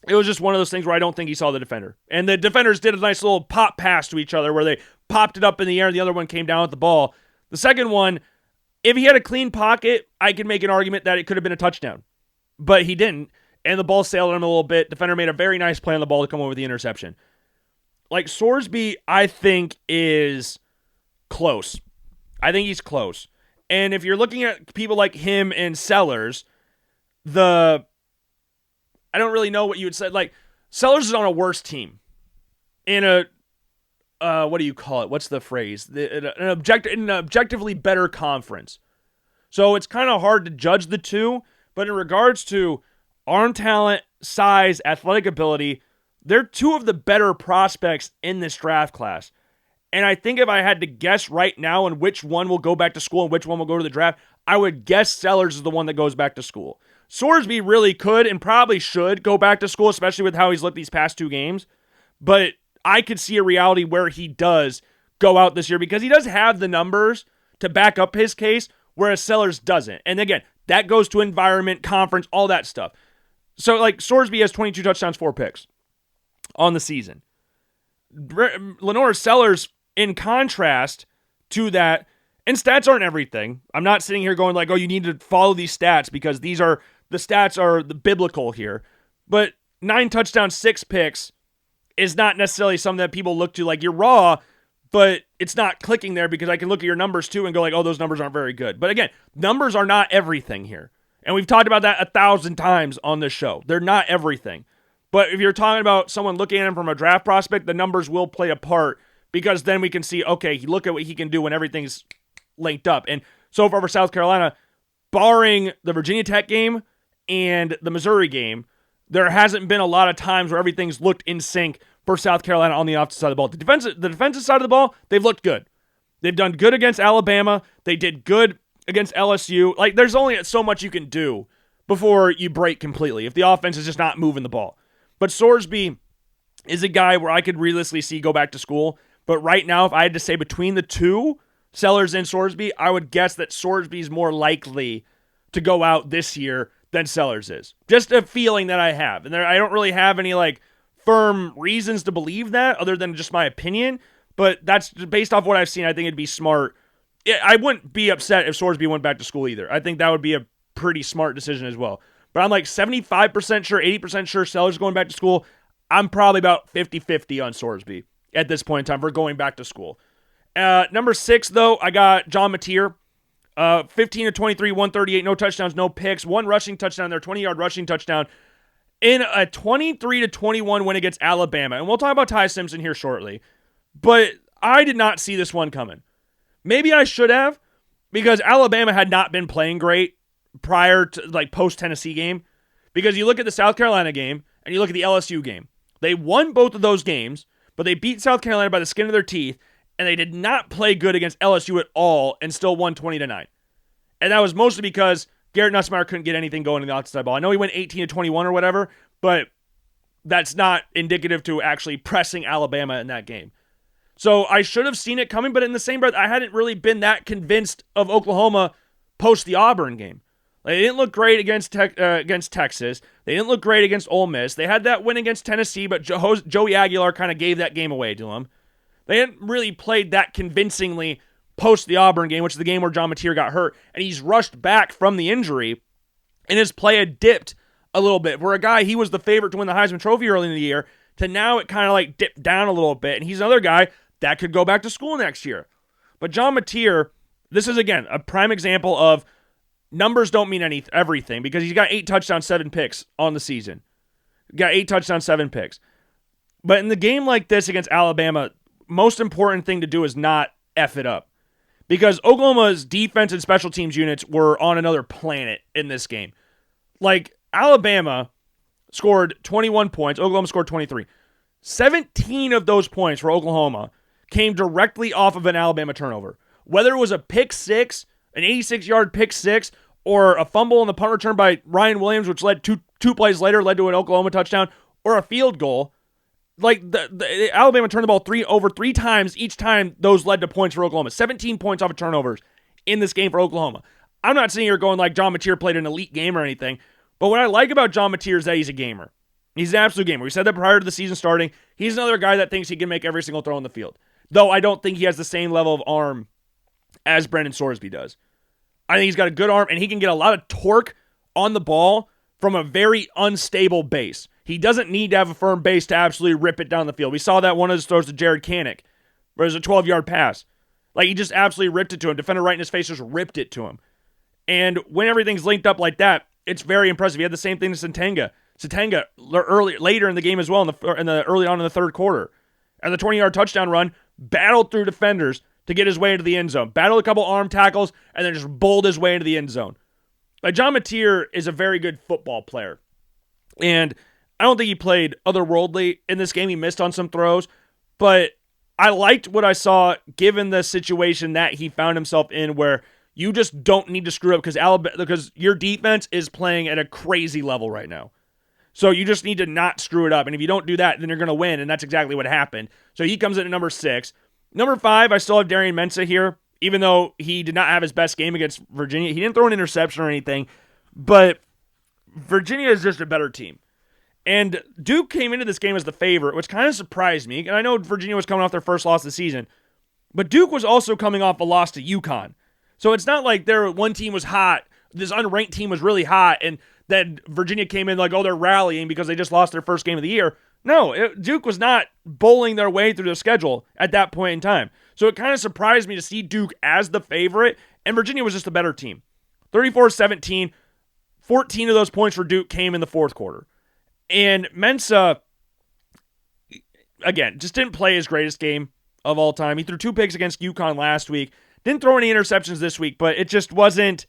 It was just one of those things where I don't think he saw the defender. And the defenders did a nice little pop pass to each other where they popped it up in the air and the other one came down with the ball. The second one, if he had a clean pocket, I could make an argument that it could have been a touchdown. But he didn't, and the ball sailed him a little bit. Defender made a very nice play on the ball to come over with the interception. Like, Sorsby, I think, is close. I think he's close. And if you're looking at people like him and Sellers, I don't really know what you would say. Like, Sellers is on a worse team in a, what do you call it? What's the phrase? An objectively better conference. So it's kind of hard to judge the two, but in regards to arm talent, size, athletic ability, they're two of the better prospects in this draft class. And I think if I had to guess right now on which one will go back to school and which one will go to the draft, I would guess Sellers is the one that goes back to school. Sorsby really could and probably should go back to school, especially with how he's looked these past 2 games. But I could see a reality where he does go out this year because he does have the numbers to back up his case, whereas Sellers doesn't. And again, that goes to environment, conference, all that stuff. So, like, Sorsby has 22 touchdowns, 4 picks on the season. Lenore Sellers, in contrast to that, and stats aren't everything. I'm not sitting here going like, oh, you need to follow these stats because the stats are the biblical here. But 9 touchdowns, 6 picks is not necessarily something that people look to. Like, you're raw, but it's not clicking there because I can look at your numbers too and go like, oh, those numbers aren't very good. But again, numbers are not everything here. And we've talked about that 1,000 times on this show. They're not everything. But if you're talking about someone looking at him from a draft prospect, the numbers will play a part because then we can see, okay, look at what he can do when everything's linked up. And so far for South Carolina, barring the Virginia Tech game and the Missouri game, there hasn't been a lot of times where everything's looked in sync for South Carolina on the offensive side of the ball. The defensive side of the ball, they've looked good. They've done good against Alabama. They did good against LSU. Like, there's only so much you can do before you break completely if the offense is just not moving the ball. But Sorsby is a guy where I could realistically see go back to school. But right now, if I had to say between the two, Sellers and Sorsby, I would guess that Sorsby is more likely to go out this year than Sellers is. Just a feeling that I have. And I don't really have any like firm reasons to believe that other than just my opinion. But that's based off what I've seen. I think it'd be smart. I wouldn't be upset if Sorsby went back to school either. I think that would be a pretty smart decision as well. But I'm like 75% sure, 80% sure Sellers going back to school. I'm probably about 50-50 on Sorsby at this point in time for going back to school. Number 6, though, I got John Mateer. 15 to 23, 138, no touchdowns, no picks, 1 rushing touchdown there, 20-yard rushing touchdown in a 23 to 21 win against Alabama. And we'll talk about Ty Simpson here shortly. But I did not see this one coming. Maybe I should have, because Alabama had not been playing great prior to, like, post-Tennessee game. Because you look at the South Carolina game, and you look at the LSU game. They won both of those games, but they beat South Carolina by the skin of their teeth, and they did not play good against LSU at all and still won 20-9. And that was mostly because Garrett Nussmeier couldn't get anything going in the outside ball. I know he went 18 to 21 or whatever, but that's not indicative to actually pressing Alabama in that game. So I should have seen it coming, but in the same breath, I hadn't really been that convinced of Oklahoma post the Auburn game. Like, they didn't look great against Texas. They didn't look great against Ole Miss. They had that win against Tennessee, but Joey Aguilar kind of gave that game away to them. They hadn't really played that convincingly post the Auburn game, which is the game where John Mateer got hurt, and he's rushed back from the injury, and his play had dipped a little bit. Where a guy, he was the favorite to win the Heisman Trophy early in the year, to now it kind of like dipped down a little bit, and he's another guy that could go back to school next year. But John Mateer, this is, again, a prime example of numbers don't mean everything, because he's got 8 touchdowns, 7 picks on the season. Got 8 touchdowns, 7 picks. But in the game like this against Alabama, most important thing to do is not F it up. Because Oklahoma's defense and special teams units were on another planet in this game. Like, Alabama scored 21 points. Oklahoma scored 23. 17 of those points for Oklahoma came directly off of an Alabama turnover. Whether it was a pick six, an 86-yard pick six, or a fumble on the punt return by Ryan Williams, which led two plays later, led to an Oklahoma touchdown, or a field goal. Like, the Alabama turned the ball over three times. Each time, those led to points for Oklahoma. 17 points off of turnovers in this game for Oklahoma. I'm not sitting here going like John Mateer played an elite game or anything, but what I like about John Mateer is that he's a gamer. He's an absolute gamer. We said that prior to the season starting. He's another guy that thinks he can make every single throw on the field. Though I don't think he has the same level of arm as Brendan Sorsby does. I think he's got a good arm, and he can get a lot of torque on the ball from a very unstable base. He doesn't need to have a firm base to absolutely rip it down the field. We saw that one of his throws to Jared Kanek, where it was a 12-yard pass. Like, he just absolutely ripped it to him. Defender right in his face just ripped it to him. And when everything's linked up like that, it's very impressive. He had the same thing to Satenga. Later in the game as well, early on in the third quarter. And the 20-yard touchdown run, battled through defenders to get his way into the end zone. Battled a couple arm tackles, and then just bowled his way into the end zone. Like, John Mateer is a very good football player. And I don't think he played otherworldly in this game. He missed on some throws. But I liked what I saw given the situation that he found himself in, where you just don't need to screw up because your defense is playing at a crazy level right now. So you just need to not screw it up. And if you don't do that, then you're going to win. And that's exactly what happened. So he comes in at number 6. Number 5, I still have Darian Mensah here, even though he did not have his best game against Virginia. He didn't throw an interception or anything, but Virginia is just a better team. And Duke came into this game as the favorite, which kind of surprised me. And I know Virginia was coming off their first loss of the season, but Duke was also coming off a loss to UConn. So it's not like one team was hot, this unranked team was really hot, and then Virginia came in like, oh, they're rallying because they just lost their first game of the year. No, Duke was not bowling their way through the schedule at that point in time. So it kind of surprised me to see Duke as the favorite, and Virginia was just a better team. 34-17, 14 of those points for Duke came in the fourth quarter. And Mensah, again, just didn't play his greatest game of all time. He threw 2 picks against UConn last week. Didn't throw any interceptions this week, but it just wasn't,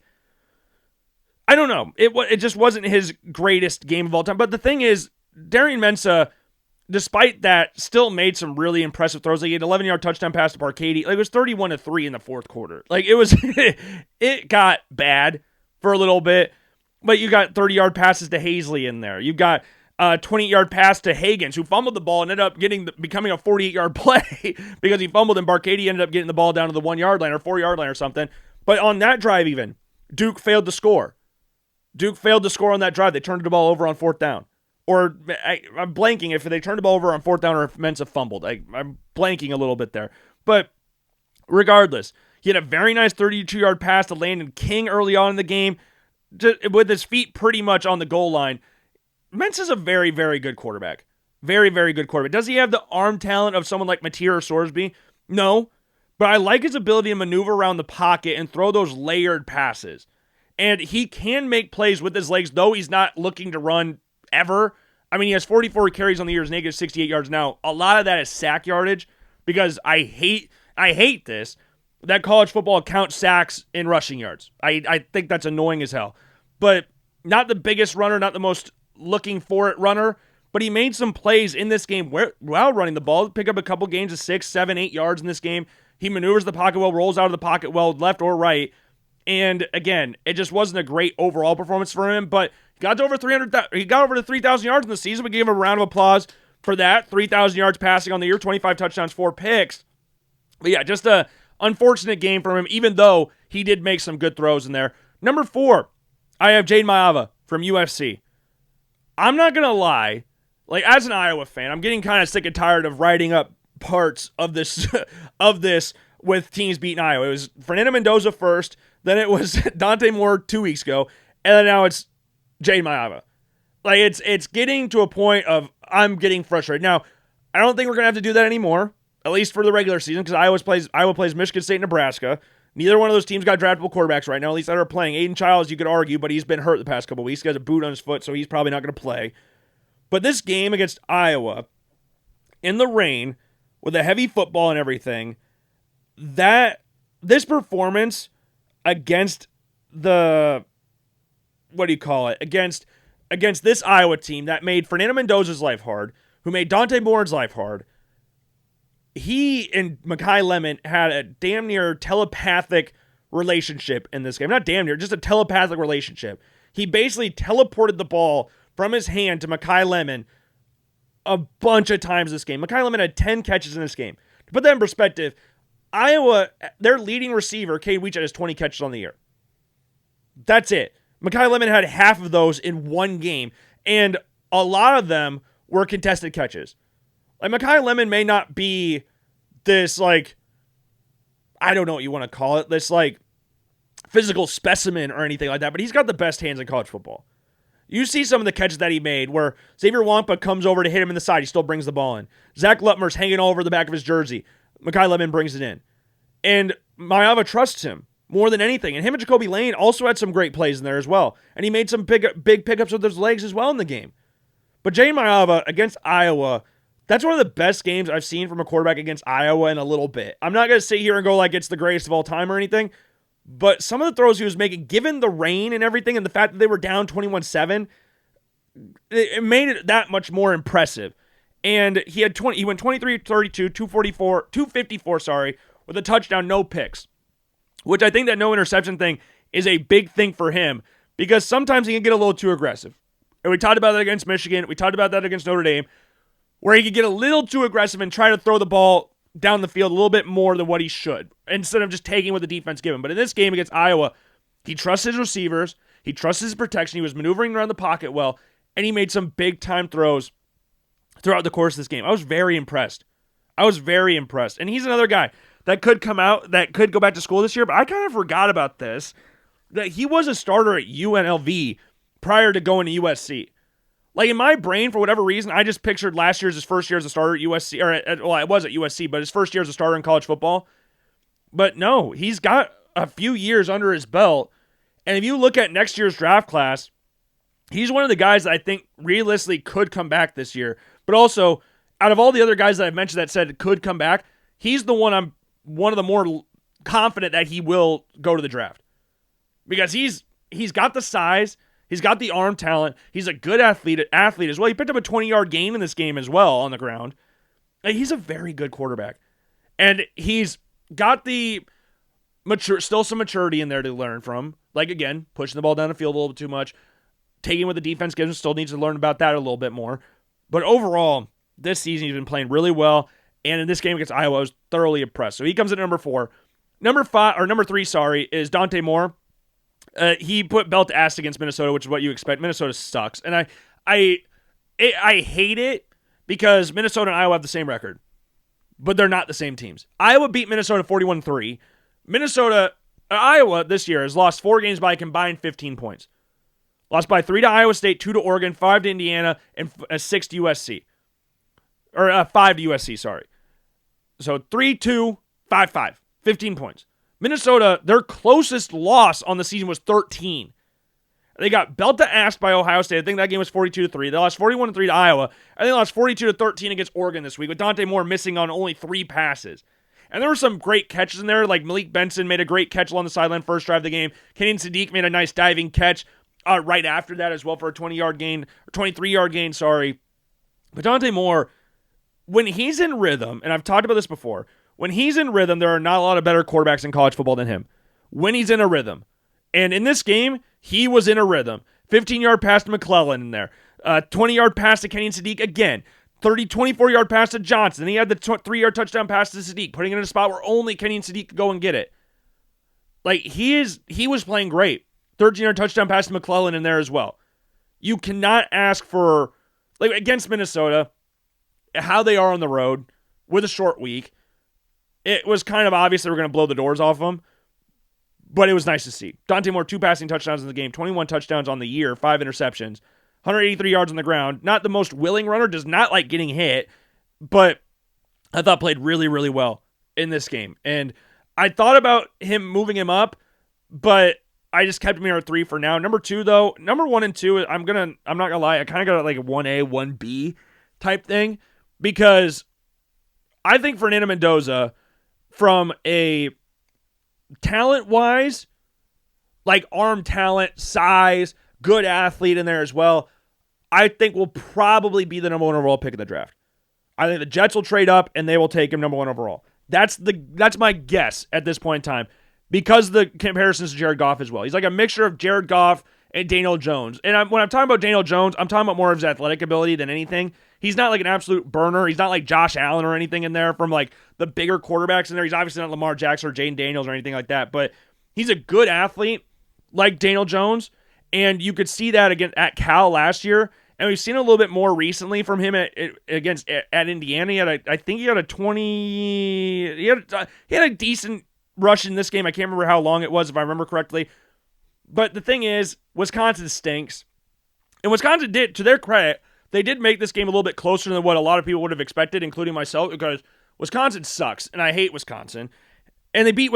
I don't know. It just wasn't his greatest game of all time. But the thing is, Darian Mensah, despite that, still made some really impressive throws. Like, he had an 11-yard touchdown pass to Barcady. Like, it was 31-3 in the fourth quarter. Like, it was, it got bad for a little bit. But you got 30-yard passes to Hazley in there. You got a 20-yard pass to Higgins, who fumbled the ball and ended up becoming a 48-yard play because he fumbled, and Barcady ended up getting the ball down to the 1-yard line or 4-yard line or something. But on that drive even, Duke failed to score. Duke failed to score on that drive. They turned the ball over on fourth down. Or I'm blanking if they turned the ball over on fourth down or if Mensah fumbled. I'm blanking a little bit there. But regardless, he had a very nice 32-yard pass to Landon King early on in the game, with his feet pretty much on the goal line. Mensah's a very, very good quarterback. Very, very good quarterback. Does he have the arm talent of someone like Mateer or Sorsby? No. But I like his ability to maneuver around the pocket and throw those layered passes. And he can make plays with his legs, though he's not looking to run ever. I mean, he has 44 carries on the year, is negative 68 yards now. A lot of that is sack yardage, because I hate this, that college football counts sacks in rushing yards. I think that's annoying as hell. But not the biggest runner, not the most looking for it runner, but he made some plays in this game while running the ball, pick up a couple gains of 6, 7, 8 yards in this game. He maneuvers the pocket well, rolls out of the pocket well, left or right. And again, it just wasn't a great overall performance for him, but he got over to 3,000 yards in the season. We gave him a round of applause for that. 3,000 yards passing on the year, 25 touchdowns, 4 picks. But yeah, just a unfortunate game for him, even though he did make some good throws in there. Number 4, I have Jade Maava from USC. I'm not going to lie, like, as an Iowa fan, I'm getting kind of sick and tired of writing up parts of this with teams beating Iowa. It was Fernando Mendoza first, then it was Dante Moore 2 weeks ago, and then now it's Jade Maava. Like, it's getting to a point of I'm getting frustrated. Now, I don't think we're going to have to do that anymore, at least for the regular season, because Iowa plays Michigan State and Nebraska. Neither one of those teams got draftable quarterbacks right now, at least that are playing. Aiden Childs, you could argue, but he's been hurt the past couple weeks. He has a boot on his foot, so he's probably not going to play. But this game against Iowa, in the rain, with the heavy football and everything, this performance against against this Iowa team that made Fernando Mendoza's life hard, who made Dante Moore's life hard, he and Mekhi Lemon had a damn near telepathic relationship in this game. Not damn near, just a telepathic relationship. He basically teleported the ball from his hand to Mekhi Lemon a bunch of times this game. Mekhi Lemon had 10 catches in this game. To put that in perspective, Iowa, their leading receiver, Cade Weechett, has 20 catches on the year. That's it. Mekhi Lemon had half of those in one game. And a lot of them were contested catches. Like, Mekhi Lemon may not be this, like, I don't know what you want to call it, this, like, physical specimen or anything like that, but he's got the best hands in college football. You see some of the catches that he made where Xavier Wampa comes over to hit him in the side. He still brings the ball in. Zach Lutmer's hanging all over the back of his jersey. Mekhi Lemon brings it in. And Maiava trusts him more than anything. And him and Jacoby Lane also had some great plays in there as well. And he made some big pickups with his legs as well in the game. But Jay Maiava against Iowa, that's one of the best games I've seen from a quarterback against Iowa in a little bit. I'm not going to sit here and go like it's the greatest of all time or anything, but some of the throws he was making, given the rain and everything and the fact that they were down 21-7, it made it that much more impressive. And he went 23-32, 254, with a touchdown, no picks. Which I think that no interception thing is a big thing for him because sometimes he can get a little too aggressive. And we talked about that against Michigan. We talked about that against Notre Dame, where he could get a little too aggressive and try to throw the ball down the field a little bit more than what he should, instead of just taking what the defense gave him. But in this game against Iowa, he trusts his receivers, he trusts his protection, he was maneuvering around the pocket well, and he made some big-time throws throughout the course of this game. I was very impressed. And he's another guy that could come out, that could go back to school this year, but I kind of forgot about this, that he was a starter at UNLV prior to going to USC. Like, in my brain, for whatever reason, I just pictured last year as his first year as a starter at USC, well, it was at USC, but his first year as a starter in college football. But no, he's got a few years under his belt, and if you look at next year's draft class, he's one of the guys that I think realistically could come back this year. But also, out of all the other guys that I've mentioned that said could come back, he's the one I'm one of the more confident that he will go to the draft. Because he's got the size, he's got the arm talent, he's a good athlete as well. He picked up a 20-yard gain in this game as well on the ground. He's a very good quarterback. And he's got still some maturity in there to learn from. Like, again, pushing the ball down the field a little bit too much, taking what the defense gives him, still needs to learn about that a little bit more. But overall, this season he's been playing really well. And in this game against Iowa, I was thoroughly impressed. So he comes at number 4. Number 3, is Dante Moore. He put belt to ass against Minnesota, which is what you expect. Minnesota sucks. And I hate it because Minnesota and Iowa have the same record. But they're not the same teams. Iowa beat Minnesota 41-3. Iowa this year has lost 4 games by a combined 15 points. Lost by 3 to Iowa State, 2 to Oregon, 5 to Indiana, and 6 to USC. Or 5 to USC, sorry. So 3-2, 5-5. 15 points. Minnesota, their closest loss on the season was 13. They got belt to ass by Ohio State. I think that game was 42-3. They lost 41-3 to Iowa. And they lost 42-13 against Oregon this week, with Dante Moore missing on only 3 passes. And there were some great catches in there, like Malik Benson made a great catch along the sideline first drive of the game. Kenyon Sadiq made a nice diving catch right after that as well for a 23-yard gain, sorry. But Dante Moore, when he's in rhythm, and I've talked about this before, when he's in rhythm, there are not a lot of better quarterbacks in college football than him. When he's in a rhythm. And in this game, he was in a rhythm. 15-yard pass to McClellan in there. 20-yard pass to Kenyon Sadiq again. 24-yard pass to Johnson. And he had the 3-yard touchdown pass to Sadiq, putting it in a spot where only Kenyon Sadiq could go and get it. Like, he was playing great. 13-yard touchdown pass to McClellan in there as well. You cannot ask for, like, against Minnesota, how they are on the road with a short week. It was kind of obvious they were going to blow the doors off them, but it was nice to see. Dante Moore, 2 passing touchdowns in the game, 21 touchdowns on the year, 5 interceptions, 183 yards on the ground. Not the most willing runner, does not like getting hit, but I thought played really, really well in this game. And I thought about moving him up, but I just kept him here at 3 for now. Number 2, though, number 1 and 2, I'm not gonna lie, I kind of got like a 1A, 1B type thing, because I think Fernando Mendoza, from a talent-wise, like arm talent, size, good athlete in there as well, I think will probably be the number 1 overall pick of the draft. I think the Jets will trade up and they will take him number 1 overall. That's my guess at this point in time, because the comparisons to Jared Goff as well. He's like a mixture of Jared Goff and Daniel Jones. And when I'm talking about Daniel Jones, I'm talking about more of his athletic ability than anything. He's not like an absolute burner. He's not like Josh Allen or anything in there from like the bigger quarterbacks in there. He's obviously not Lamar Jackson or Jaden Daniels or anything like that, but he's a good athlete like Daniel Jones. And you could see that again at Cal last year. And we've seen a little bit more recently from him at Indiana. I think he had a 20. He had a decent rush in this game. I can't remember how long it was, if I remember correctly. But the thing is, Wisconsin stinks. And Wisconsin did, to their credit, they did make this game a little bit closer than what a lot of people would have expected, including myself, because Wisconsin sucks, and I hate Wisconsin. And they beat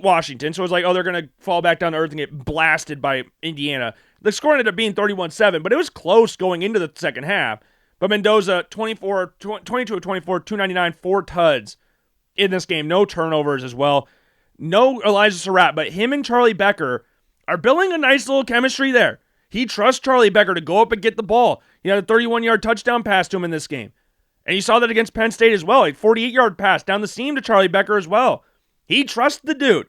Washington, so it was like, oh, they're going to fall back down to earth and get blasted by Indiana. The score ended up being 31-7, but it was close going into the second half. But Mendoza, 22 of 24, 299, 4 tuds in this game. No turnovers as well. No Elijah Surratt, but him and Charlie Becker are building a nice little chemistry there. He trusts Charlie Becker to go up and get the ball. He had a 31-yard touchdown pass to him in this game. And you saw that against Penn State as well. A 48-yard pass down the seam to Charlie Becker as well. He trusts the dude.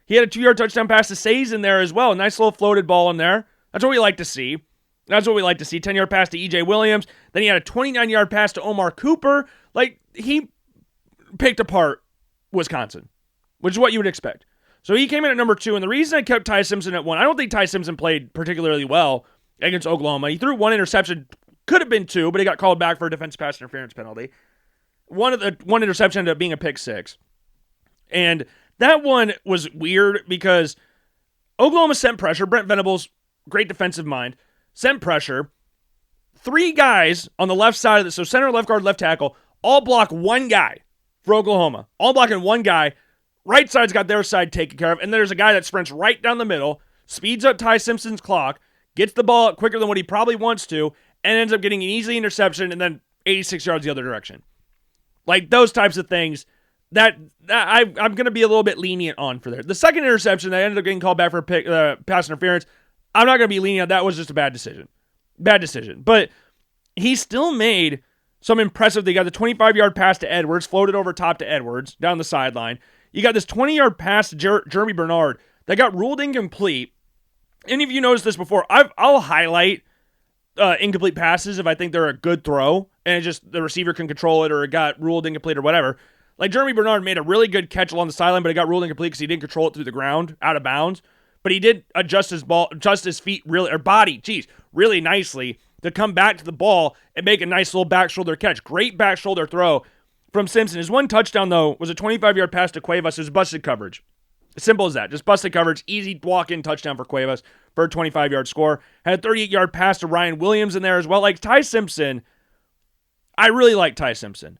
He had a 2-yard touchdown pass to Says in there as well. A nice little floated ball in there. That's what we like to see. 10-yard pass to E.J. Williams. Then he had a 29-yard pass to Omar Cooper. Like, he picked apart Wisconsin, which is what you would expect. So he came in at number 2, and the reason I kept Ty Simpson at 1, I don't think Ty Simpson played particularly well against Oklahoma. He threw 1 interception, could have been 2, but he got called back for a defensive pass interference penalty. One interception ended up being a pick 6. And that one was weird because Oklahoma sent pressure. Brent Venables, great defensive mind, sent pressure. 3 guys on the left side of so center, left guard, left tackle, all block one guy for Oklahoma. All blocking one guy. Right side's got their side taken care of, and there's a guy that sprints right down the middle, speeds up Ty Simpson's clock, gets the ball out quicker than what he probably wants to, and ends up getting an easy interception and then 86 yards the other direction. Like, those types of things that I'm going to be a little bit lenient on for there. The second interception that ended up getting called back for pass interference, I'm not going to be lenient on. That was just a bad decision. But he still made some impressive. They got the 25-yard pass to Edwards, floated over top to Edwards, down the sideline. You got this 20-yard pass to Jeremy Bernard that got ruled incomplete. Any of you noticed this before? I'll highlight incomplete passes if I think they're a good throw, and it just the receiver can control it, or it got ruled incomplete or whatever. Like, Jeremy Bernard made a really good catch along the sideline, but it got ruled incomplete because he didn't control it through the ground, out of bounds. But he did adjust his feet really nicely to come back to the ball and make a nice little back shoulder catch. Great back shoulder throw from Simpson. His one touchdown, though, was a 25-yard pass to Cuevas. It was busted coverage. Simple as that. Just busted coverage. Easy walk-in touchdown for Cuevas for a 25-yard score. Had a 38-yard pass to Ryan Williams in there as well. Like, Ty Simpson, I really like Ty Simpson.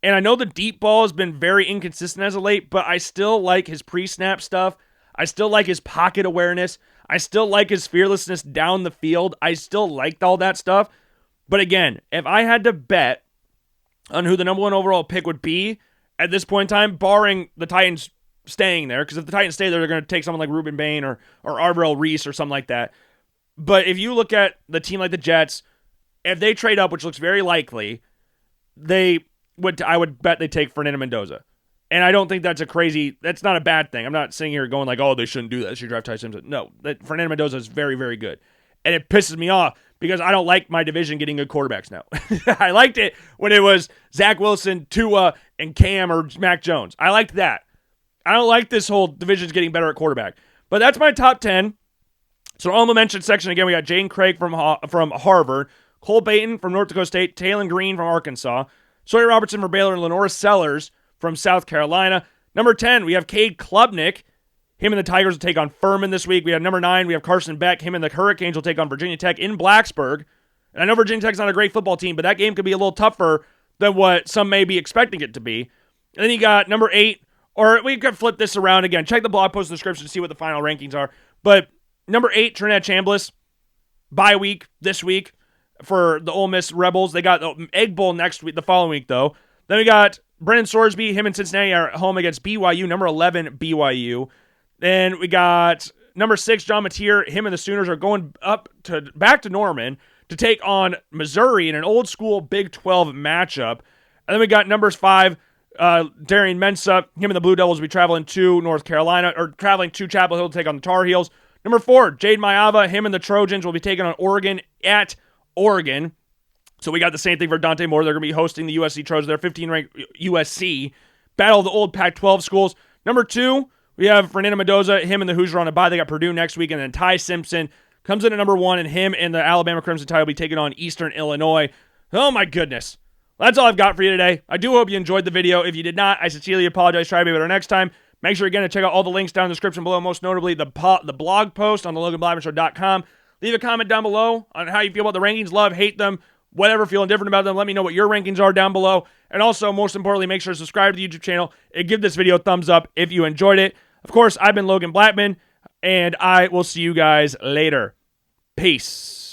And I know the deep ball has been very inconsistent as of late, but I still like his pre-snap stuff. I still like his pocket awareness. I still like his fearlessness down the field. I still liked all that stuff. But again, if I had to bet on who the number 1 overall pick would be at this point in time, barring the Titans staying there, because if the Titans stay there, they're going to take someone like Ruben Bain or Arvell Reese or something like that. But if you look at the team like the Jets, if they trade up, which looks very likely, I would bet they take Fernando Mendoza. And I don't think that's not a bad thing. I'm not sitting here going like, oh, they shouldn't do that. They should draft Ty Simpson. No, Fernando Mendoza is very, very good. And it pisses me off because I don't like my division getting good quarterbacks now. I liked it when it was Zach Wilson, Tua, and Cam or Mac Jones. I liked that. I don't like this whole division's getting better at quarterback. But that's my top 10. So honorable mention section, again, we got Jaden Craig from Harvard, Cole Payton from North Dakota State, Taylon Green from Arkansas, Sawyer Robertson from Baylor, and Lenora Sellers from South Carolina. Number 10, we have Cade Klubnik. Him and the Tigers will take on Furman this week. We have number 9, we have Carson Beck. Him and the Hurricanes will take on Virginia Tech in Blacksburg. And I know Virginia Tech's not a great football team, but that game could be a little tougher than what some may be expecting it to be. And then you got number 8, or we could flip this around again. Check the blog post description to see what the final rankings are. But number 8, Trinidad Chambliss, bye week this week for the Ole Miss Rebels. They got the Egg Bowl next week, the following week, though. Then we got Brennan Sorsby. Him and Cincinnati are at home against BYU, number 11 BYU. Then we got number 6, John Mateer. Him and the Sooners are going back to Norman to take on Missouri in an old school Big 12 matchup. And then we got numbers 5, Darian Mensah. Him and the Blue Devils will be traveling to North Carolina, or traveling to Chapel Hill to take on the Tar Heels. Number 4, Jade Maiyava. Him and the Trojans will be taking on Oregon at Oregon. So we got the same thing for Dante Moore. They're going to be hosting the USC Trojans. They're 15-ranked USC. Battle of the old Pac-12 schools. Number 2, we have Fernando Mendoza. Him and the Hoosiers are on a bye. They got Purdue next week. And then Ty Simpson, comes in at number 1, and him and the Alabama Crimson Tide will be taking on Eastern Illinois. Oh my goodness. That's all I've got for you today. I do hope you enjoyed the video. If you did not, I sincerely apologize. Try to be better next time. Make sure again to check out all the links down in the description below, most notably the blog post on the LoganBlackmanShow.com. Leave a comment down below on how you feel about the rankings. Love, hate them, whatever, feeling different about them. Let me know what your rankings are down below. And also, most importantly, make sure to subscribe to the YouTube channel and give this video a thumbs up if you enjoyed it. Of course, I've been Logan Blackman, and I will see you guys later. Peace.